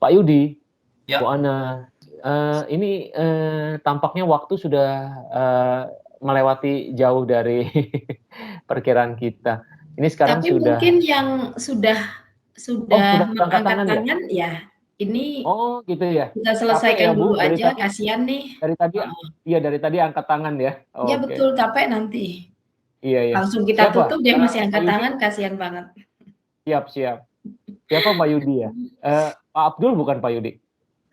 Pak Yudi, Bu Ya, Ana, ini, tampaknya waktu sudah, melewati jauh dari perkiraan kita. Ini sekarang Tapi sudah mungkin yang oh, sudah sudah angkat mengangkat tangan ya? tangan ya, ini Oh, gitu ya? kita Capek ya, selesaikan Bu, dulu aja, kasihan nih. dari tadi Heeh. iya, dari tadi angkat tangan ya? Iya Oke. betul, capek nanti. Iya iya. Langsung kita Siapa? tutup, dia masih Pak angkat Yudi? tangan, kasihan banget. Siap siap. Siapa Pak Yudi ya? Pak Abdul bukan Pak Yudi?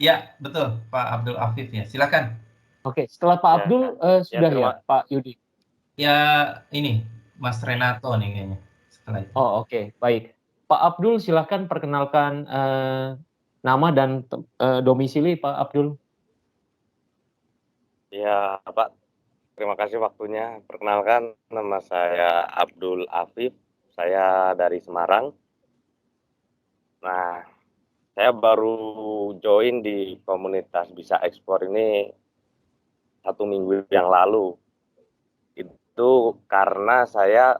ya betul Pak Abdul Afif ya. Silakan. Oke, setelah Pak Ya, Abdul, ya sudah ya terima Pak Yudi? Ya ini Mas Renato nih kayaknya. Setelah itu. Oh, oke, baik. Pak Abdul silahkan perkenalkan, nama dan domisili Pak Abdul. ya Pak, terima kasih waktunya. Perkenalkan, nama saya Abdul Afif, saya dari Semarang. Nah, saya baru join di komunitas Bisa Ekspor ini 1 minggu yang lalu. Itu karena saya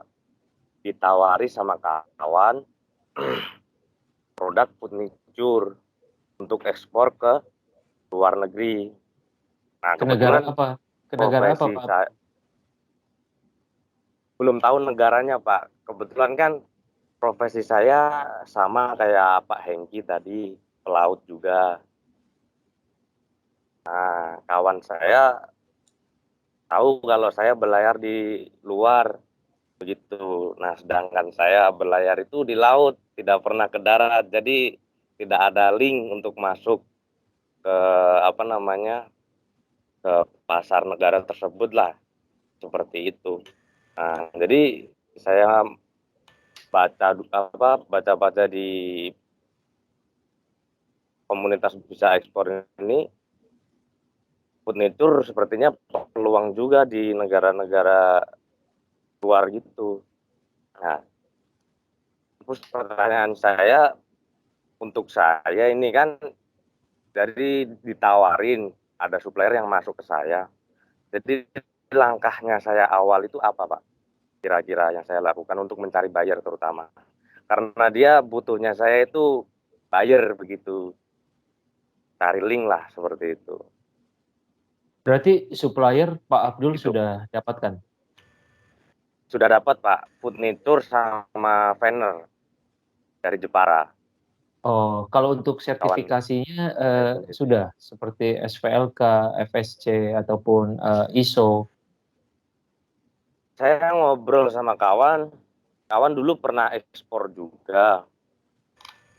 ditawari sama kawan produk furniture untuk ekspor ke luar negeri. Nah, Ke negara kebetulan apa? Ke negara apa profesi Pak? saya belum tahu negaranya, Pak. Kebetulan kan profesi saya sama kayak Pak Hengki tadi, pelaut juga. Nah, kawan saya tahu kalau saya berlayar di luar begitu. Nah, sedangkan saya berlayar itu di laut, tidak pernah ke darat. Jadi tidak ada link untuk masuk ke apa namanya ke pasar negara tersebut lah, seperti itu. Nah, jadi saya baca di komunitas Bisa Ekspor ini, furniture sepertinya peluang juga di negara-negara luar gitu. Nah, terus pertanyaan saya, untuk saya ini kan dari ditawarin ada supplier yang masuk ke saya. Jadi langkahnya saya awal itu apa, Pak? Kira-kira yang saya lakukan untuk mencari buyer terutama. Karena dia butuhnya saya itu buyer begitu. Cari link lah seperti itu. Berarti supplier Pak Abdul Itu sudah dapatkan? sudah dapat, Pak, furniture sama Venner dari Jepara. Oh, kalau untuk Kawan sertifikasinya, saya. sudah seperti SVLK, FSC ataupun, ISO? Saya ngobrol sama kawan dulu pernah ekspor juga.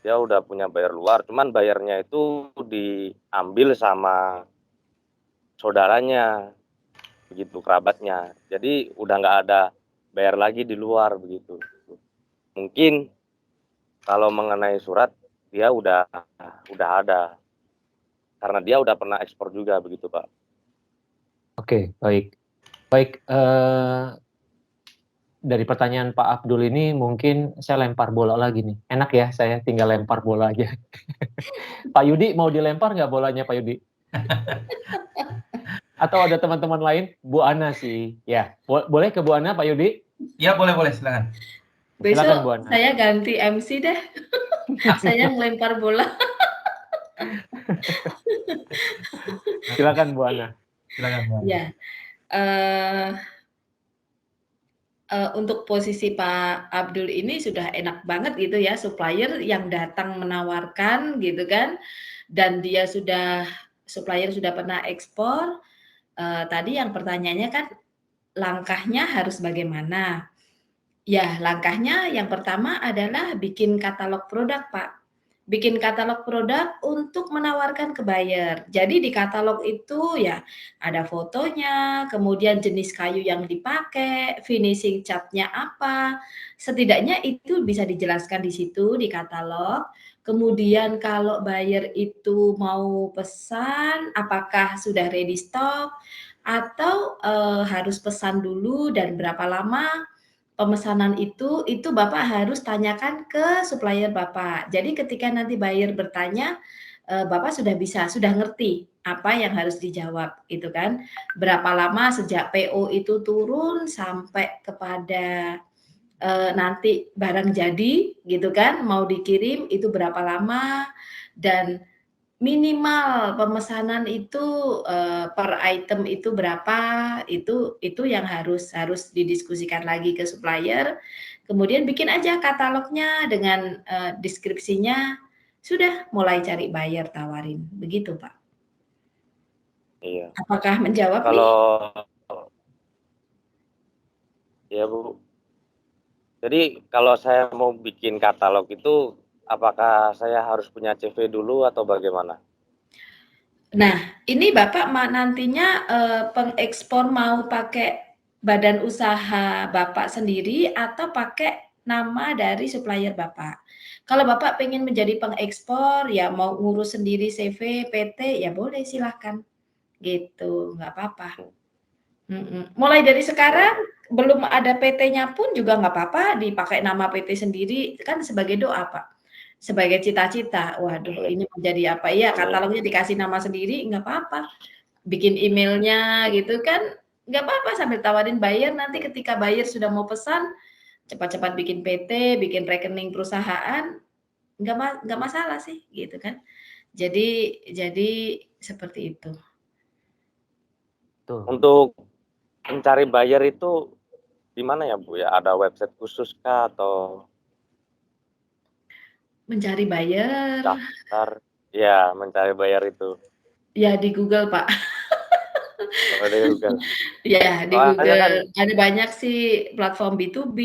Dia udah punya buyer luar, cuman bayarnya itu diambil sama saudaranya, begitu, kerabatnya. Jadi udah nggak ada bayar lagi di luar begitu. Mungkin kalau mengenai surat dia udah ada, karena dia udah pernah ekspor juga begitu, Pak. Oke, baik. Baik, dari pertanyaan Pak Abdul ini mungkin saya lempar bola lagi nih. Enak ya saya tinggal lempar bola aja. Pak Yudi mau dilempar nggak bolanya Pak Yudi? Atau ada teman-teman lain? Bu Ana sih. Ya, boleh ke Bu Ana Pak Yudi? Ya boleh silakan. Silakan Bu Besok Ana. saya ganti MC deh. Saya ngelempar bola. Silakan Bu Ana. Silakan Bu. Ya, untuk posisi Pak Abdul ini sudah enak banget gitu ya, supplier yang datang menawarkan gitu kan, dan dia supplier sudah pernah ekspor. Tadi yang pertanyaannya kan langkahnya harus bagaimana? Ya, langkahnya yang pertama adalah bikin katalog produk, Pak. Bikin katalog produk untuk menawarkan ke buyer. Jadi di katalog itu ya ada fotonya, kemudian jenis kayu yang dipakai, finishing catnya apa. Setidaknya itu bisa dijelaskan di situ di katalog. Kemudian kalau buyer itu mau pesan, apakah sudah ready stock atau harus pesan dulu dan berapa lama pemesanan itu Bapak harus tanyakan ke supplier Bapak. Jadi ketika nanti buyer bertanya, Bapak sudah ngerti apa yang harus dijawab, gitu kan. Berapa lama sejak PO itu turun sampai kepada nanti barang jadi, gitu kan, mau dikirim itu berapa lama, dan minimal pemesanan itu, per item itu berapa, itu yang harus didiskusikan lagi ke supplier, kemudian bikin aja katalognya dengan, deskripsinya, sudah mulai cari buyer, tawarin, begitu, Pak. Iya. Apakah menjawab nih? Kalau ya, Bu. Jadi kalau saya mau bikin katalog itu, apakah saya harus punya CV dulu atau bagaimana? Nah, ini Bapak nantinya, pengekspor mau pakai badan usaha Bapak sendiri atau pakai nama dari supplier Bapak? Kalau Bapak pengen menjadi pengekspor, ya mau ngurus sendiri CV, PT, ya boleh silahkan, gitu, nggak apa-apa. Mulai dari sekarang, belum ada PT-nya pun juga nggak apa-apa, dipakai nama PT sendiri, kan sebagai doa, Pak. Sebagai cita-cita, waduh ini menjadi apa ya, katalognya dikasih nama sendiri, nggak apa-apa. Bikin emailnya gitu kan, nggak apa-apa sambil tawarin buyer, nanti ketika buyer sudah mau pesan, cepat-cepat bikin PT, bikin rekening perusahaan, nggak masalah sih, gitu kan. Jadi seperti itu. Betul. Untuk mencari buyer itu di mana ya, Bu, ya? Ada website khusus kah atau Mencari buyer, daftar? Ya, mencari buyer itu. ya di Google, Pak. Oh, di Google. Ya, di Soalnya kan Google. Ada banyak sih platform B2B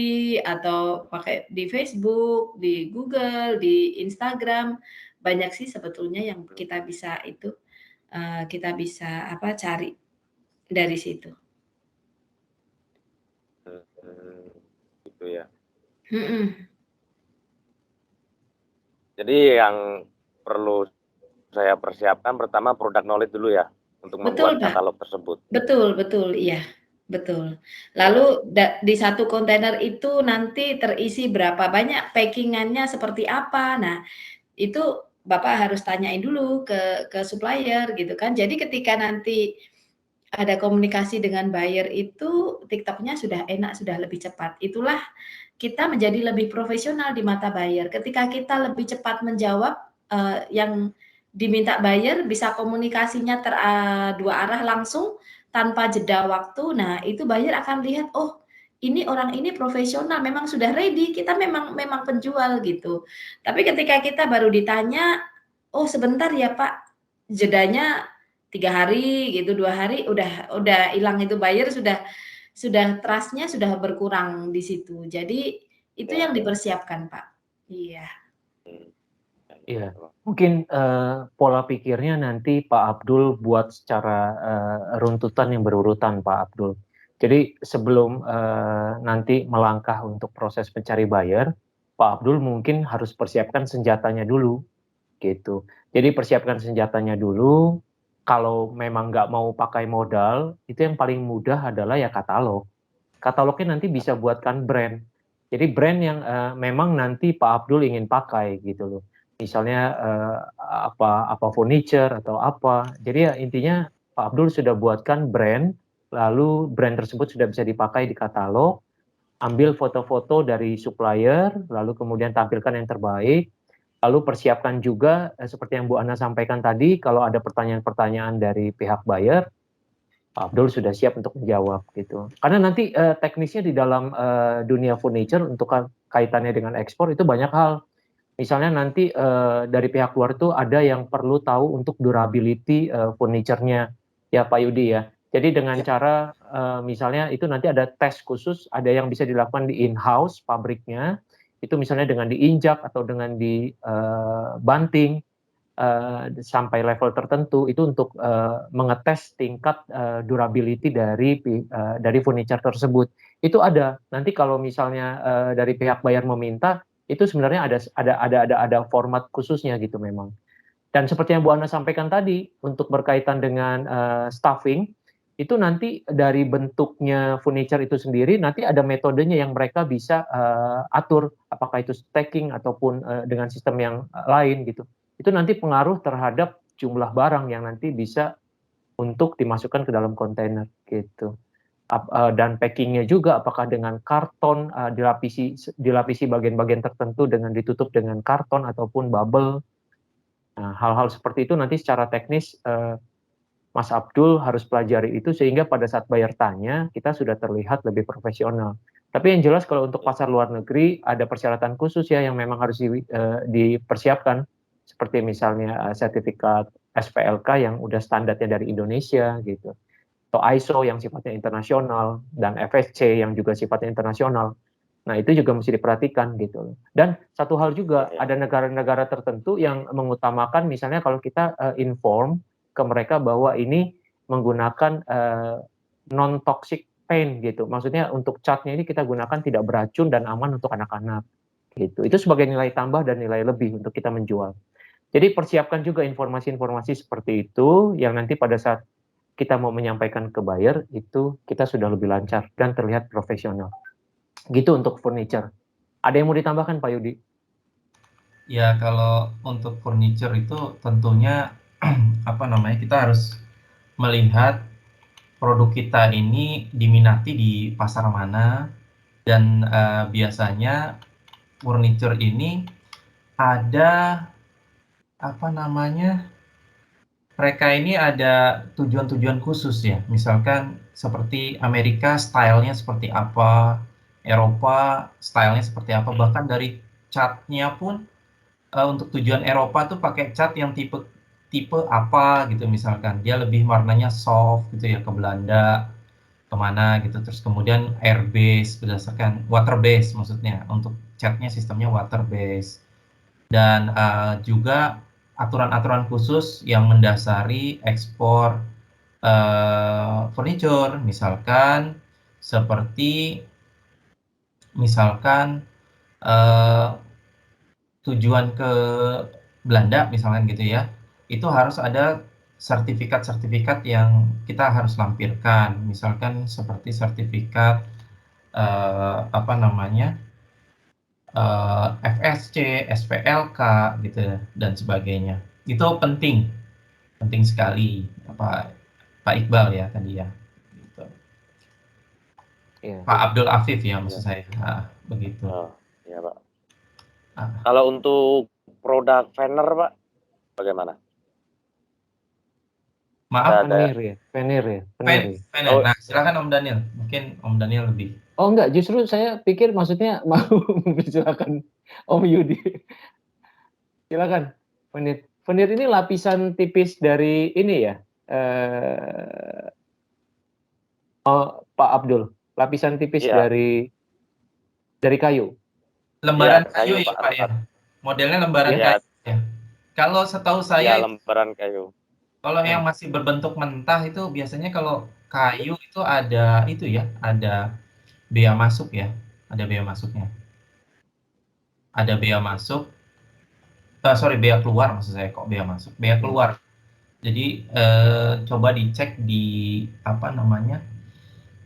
atau pakai di Facebook, di Google, di Instagram. Banyak sih sebetulnya yang kita bisa itu, kita bisa apa, cari dari situ. gitu ya. Mhm. Jadi yang perlu saya persiapkan pertama product knowledge dulu ya, untuk Betul, membuat Pak. katalog tersebut. Betul, iya, betul. Ya. Lalu di satu kontainer itu nanti terisi berapa banyak, packing-annya seperti apa. Nah, itu Bapak harus tanyain dulu ke supplier gitu kan. Jadi ketika nanti ada komunikasi dengan buyer itu TikTok-nya sudah enak, sudah lebih cepat. Itulah kita menjadi lebih profesional di mata buyer. Ketika kita lebih cepat menjawab, yang diminta buyer, bisa komunikasinya dua arah langsung tanpa jeda waktu. Nah, itu buyer akan lihat, "Oh, ini orang ini profesional, memang sudah ready, kita memang penjual," gitu. Tapi ketika kita baru ditanya, "Oh, sebentar ya, Pak, jedanya 3 hari gitu, 2 hari," udah hilang itu buyer sudah trust-nya sudah berkurang di situ. Jadi itu yang dipersiapkan, Pak. Iya. Iya, mungkin, pola pikirnya nanti Pak Abdul buat secara, runtutan yang berurutan, Pak Abdul. Jadi sebelum, nanti melangkah untuk proses mencari buyer, Pak Abdul mungkin harus persiapkan senjatanya dulu, gitu. Jadi persiapkan senjatanya dulu, kalau memang nggak mau pakai modal, itu yang paling mudah adalah ya katalog. Katalognya nanti bisa buatkan brand. Jadi brand yang, memang nanti Pak Abdul ingin pakai gitu loh. Misalnya, apa furniture atau apa. Jadi ya intinya Pak Abdul sudah buatkan brand, lalu brand tersebut sudah bisa dipakai di katalog, ambil foto-foto dari supplier, lalu kemudian tampilkan yang terbaik, lalu persiapkan juga, seperti yang Bu Ana sampaikan tadi, kalau ada pertanyaan-pertanyaan dari pihak buyer, Pak Abdul sudah siap untuk menjawab gitu. Karena nanti, teknisnya di dalam, dunia furniture untuk kaitannya dengan ekspor itu banyak hal. Misalnya nanti, dari pihak luar tuh ada yang perlu tahu untuk durability, furniture-nya, ya Pak Yudi ya. Jadi dengan cara, misalnya itu nanti ada tes khusus, ada yang bisa dilakukan di in-house pabriknya, itu misalnya dengan diinjak atau dengan banting, sampai level tertentu itu untuk, mengetes tingkat, durability dari furniture tersebut. Itu ada, nanti kalau misalnya, dari pihak buyer meminta, itu sebenarnya ada format khususnya gitu memang. Dan seperti yang Bu Ana sampaikan tadi, untuk berkaitan dengan, staffing, itu nanti dari bentuknya furniture itu sendiri, nanti ada metodenya yang mereka bisa, atur, apakah itu stacking ataupun, dengan sistem yang, lain gitu. Itu nanti pengaruh terhadap jumlah barang yang nanti bisa untuk dimasukkan ke dalam kontainer gitu. Dan packing-nya juga apakah dengan karton, dilapisi bagian-bagian tertentu dengan ditutup dengan karton ataupun bubble. Nah, hal-hal seperti itu nanti secara teknis Mas Abdul harus pelajari itu sehingga pada saat bayar tanya kita sudah terlihat lebih profesional. Tapi yang jelas kalau untuk pasar luar negeri ada persyaratan khusus ya yang memang harus dipersiapkan seperti misalnya sertifikat SPLK yang udah standarnya dari Indonesia gitu. Atau ISO yang sifatnya internasional dan FSC yang juga sifatnya internasional. Nah, itu juga mesti diperhatikan gitu. Dan satu hal juga, ada negara-negara tertentu yang mengutamakan misalnya kalau kita inform ke mereka bahwa ini menggunakan non-toxic paint gitu. Maksudnya untuk catnya ini kita gunakan tidak beracun dan aman untuk anak-anak gitu. Itu sebagai nilai tambah dan nilai lebih untuk kita menjual. Jadi persiapkan juga informasi-informasi seperti itu yang nanti pada saat kita mau menyampaikan ke buyer itu kita sudah lebih lancar dan terlihat profesional. Gitu untuk furniture. Ada yang mau ditambahkan Pak Yudi? Ya, kalau untuk furniture itu tentunya apa namanya, kita harus melihat produk kita ini diminati di pasar mana, dan biasanya furniture ini ada apa namanya, mereka ini ada tujuan-tujuan khusus ya. Misalkan seperti Amerika stylenya seperti apa, Eropa stylenya seperti apa, bahkan dari catnya pun untuk tujuan Eropa tuh pakai cat yang tipe apa gitu, misalkan dia lebih warnanya soft gitu ya, ke Belanda kemana gitu, terus kemudian air base berdasarkan water base, maksudnya untuk catnya sistemnya water base, dan juga aturan-aturan khusus yang mendasari ekspor furniture, misalkan seperti misalkan tujuan ke Belanda misalkan gitu ya, itu harus ada sertifikat-sertifikat yang kita harus lampirkan, misalkan seperti sertifikat apa namanya, FSC, SPLK gitu dan sebagainya. Itu penting sekali Pak Iqbal ya tadi ya. Gitu. Iya. Pak Abdul Afif ya maksud saya. Begitu. Oh, iya Pak. Kalau untuk produk veneer Pak, bagaimana? Maaf, Veneer ya. Veneer. Oh. Nah, silakan Om Daniel. Mungkin Om Daniel lebih. Oh enggak, justru saya pikir maksudnya mau silakan Om Yudi. Silakan. Veneer. Veneer ini lapisan tipis dari ini ya. Pak Abdul, lapisan tipis Iya. dari kayu. Lembaran Iya, kayu ya Pak ya. Modelnya lembaran Iya. kayu ya. Kalau setahu Iya, saya lembaran kayu. kalau yang masih berbentuk mentah itu biasanya kalau kayu itu ada itu ya, ada bea masuk ya, ada bea masuknya. Ada bea masuk, bea keluar maksud saya, kok bea masuk, bea keluar. Jadi coba dicek di apa namanya,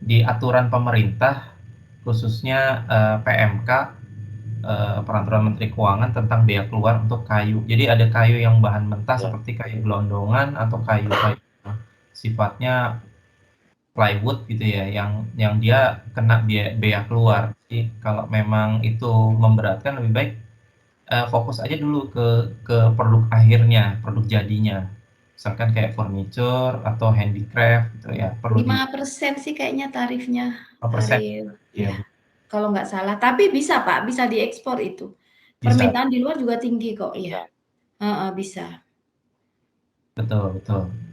di aturan pemerintah khususnya PMK, Peraturan Menteri Keuangan tentang bea keluar untuk kayu. Jadi ada kayu yang bahan mentah seperti kayu gelondongan atau kayu sifatnya plywood gitu ya, yang dia kena bea keluar. Jadi kalau memang itu memberatkan, lebih baik fokus aja dulu ke produk akhirnya, produk jadinya. Misalkan kayak furniture atau handicraft gitu ya, perlu 5% sih kayaknya tarifnya. 5%. Ya, kalau nggak salah. Tapi bisa Pak, bisa diekspor itu. Bisa. Permintaan di luar juga tinggi kok, ya. Bisa. Betul.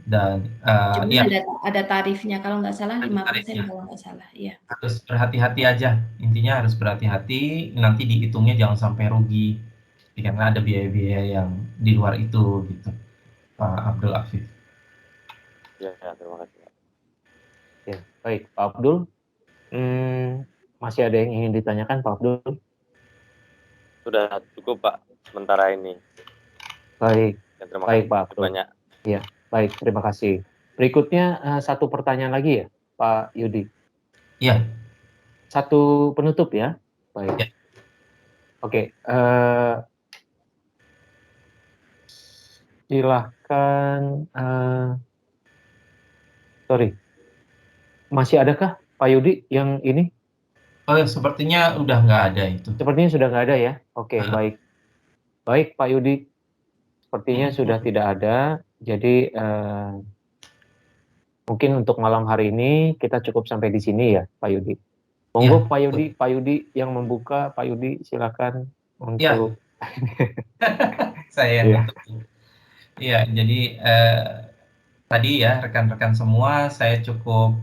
Dan Cuma ada tarifnya, kalau nggak salah 5% tarifnya. kalau nggak salah, iya. Harus berhati-hati aja, intinya harus berhati-hati, nanti dihitungnya jangan sampai rugi, karena ada biaya-biaya yang di luar itu gitu, Pak Abdul Afif. Ya, terima kasih Pak. Ya, baik Pak Abdul. Masih ada yang ingin ditanyakan Pak Abdul? Sudah cukup Pak sementara ini. Baik, Ya, terima baik kasih Pak Abdul. banyak. Ya, baik, terima kasih. Berikutnya satu pertanyaan lagi ya, Pak Yudi. Iya. Satu penutup ya. Baik. Ya. Oke. Silahkan. Sorry. Masih adakah Pak Yudi yang ini? Oh, sepertinya udah nggak ada itu. Sepertinya sudah nggak ada ya. Oke, baik. Baik Pak Yudi. sepertinya sudah tidak ada. Jadi mungkin untuk malam hari ini kita cukup sampai di sini ya, Pak Yudi. Monggo Pak Yudi yang membuka. Pak Yudi silakan untuk. Saya yang nutup. Iya, jadi tadi ya rekan-rekan semua, saya cukup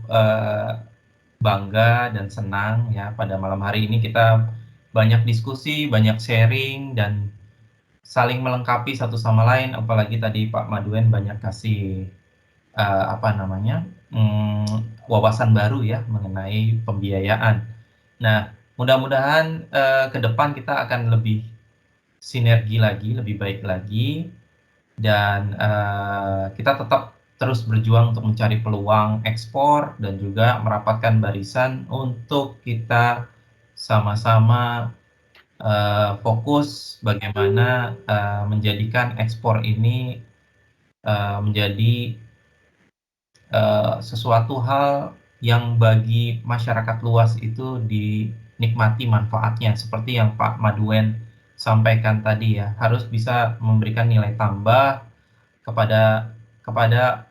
bangga dan senang ya pada malam hari ini kita banyak diskusi, banyak sharing dan saling melengkapi satu sama lain. Apalagi tadi Pak Maduen banyak kasih wawasan baru ya mengenai pembiayaan. Nah, mudah-mudahan ke depan kita akan lebih sinergi lagi, lebih baik lagi, dan kita tetap terus berjuang untuk mencari peluang ekspor dan juga merapatkan barisan untuk kita sama-sama fokus bagaimana menjadikan ekspor ini menjadi sesuatu hal yang bagi masyarakat luas itu dinikmati manfaatnya, seperti yang Pak Maduen sampaikan tadi ya, harus bisa memberikan nilai tambah kepada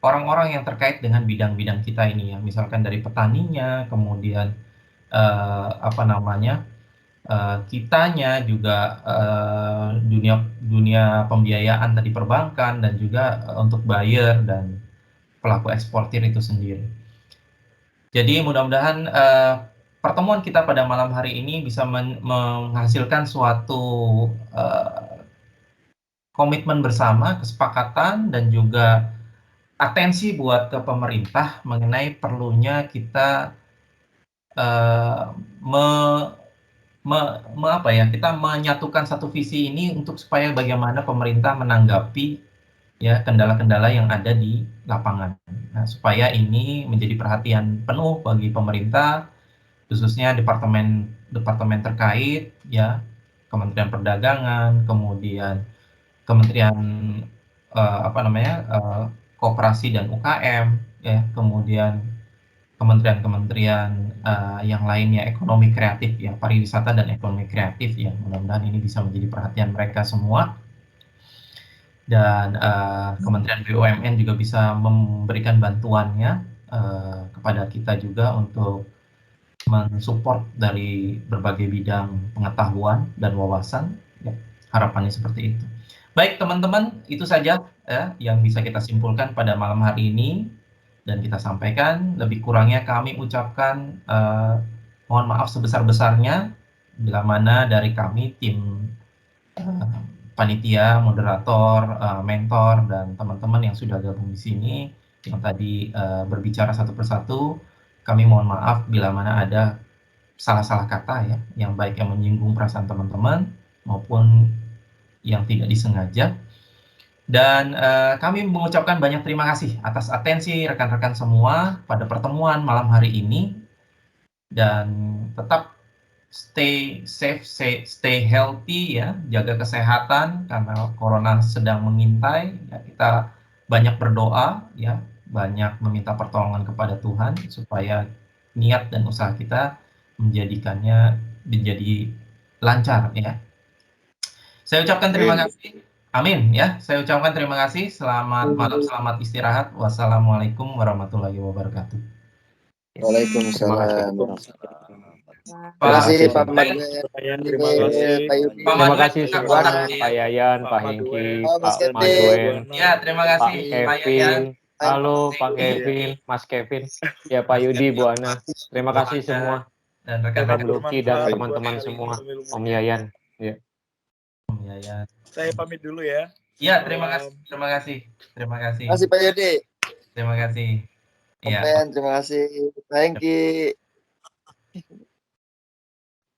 orang-orang yang terkait dengan bidang-bidang kita ini ya, misalkan dari petaninya, kemudian kitanya juga dunia pembiayaan tadi perbankan dan juga untuk buyer dan pelaku eksportir itu sendiri. Jadi mudah-mudahan pertemuan kita pada malam hari ini bisa menghasilkan suatu komitmen bersama, kesepakatan dan juga atensi buat ke pemerintah mengenai perlunya kita kita menyatukan satu visi ini untuk supaya bagaimana pemerintah menanggapi ya kendala-kendala yang ada di lapangan. Nah, supaya ini menjadi perhatian penuh bagi pemerintah, khususnya departemen terkait ya, Kementerian Perdagangan, kemudian Kementerian Koperasi dan UKM ya, kemudian kementerian-kementerian yang lainnya, ekonomi kreatif ya, pariwisata dan ekonomi kreatif ya. Mudah-mudahan ini bisa menjadi perhatian mereka semua. Dan Kementerian BUMN juga bisa memberikan bantuannya kepada kita juga untuk mensupport dari berbagai bidang pengetahuan dan wawasan ya, harapannya seperti itu. Baik teman-teman, itu saja ya yang bisa kita simpulkan pada malam hari ini dan kita sampaikan. Lebih kurangnya kami ucapkan mohon maaf sebesar-besarnya bila mana dari kami tim panitia, moderator, mentor, dan teman-teman yang sudah gabung di sini, yang tadi berbicara satu persatu, kami mohon maaf bila mana ada salah-salah kata ya, yang baik yang menyinggung perasaan teman-teman, maupun yang tidak disengaja. Dan kami mengucapkan banyak terima kasih atas atensi rekan-rekan semua pada pertemuan malam hari ini, dan tetap stay safe, stay healthy ya, jaga kesehatan karena corona sedang mengintai ya, kita banyak berdoa ya, banyak meminta pertolongan kepada Tuhan supaya niat dan usaha kita menjadikannya menjadi lancar ya. Saya ucapkan terima kasih. Amin ya. Saya ucapkan terima kasih. Selamat malam, selamat istirahat. Wassalamualaikum warahmatullahi wabarakatuh. Waalaikumsalam. Terima kasih Pak Maduen. Terima kasih Pak Yudi. Terima kasih semua Pak Yayan, Pak Hengki, Pak Maduen. Ya, terima kasih Pak Kevin. Halo Pak Kevin, Mas Kevin. Ya Pak Yudi, Bu Ana. Terima kasih semua. Dan Om rekan-rekan Luki dan teman-teman semua. Om Yayan. Ya. Om Yayan. Saya pamit dulu ya. Ya, terima kasih. Terima kasih. Terima kasih. Terima kasih Pak Yudi. Terima kasih. Ya. Terima kasih. Thank you.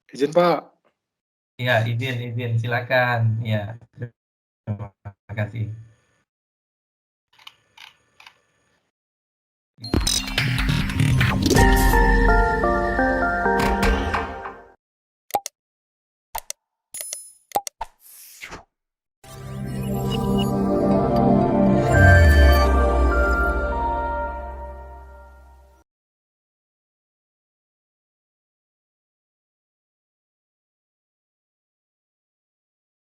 Izin Pak. Ya, izin, silakan. Ya, terima kasih.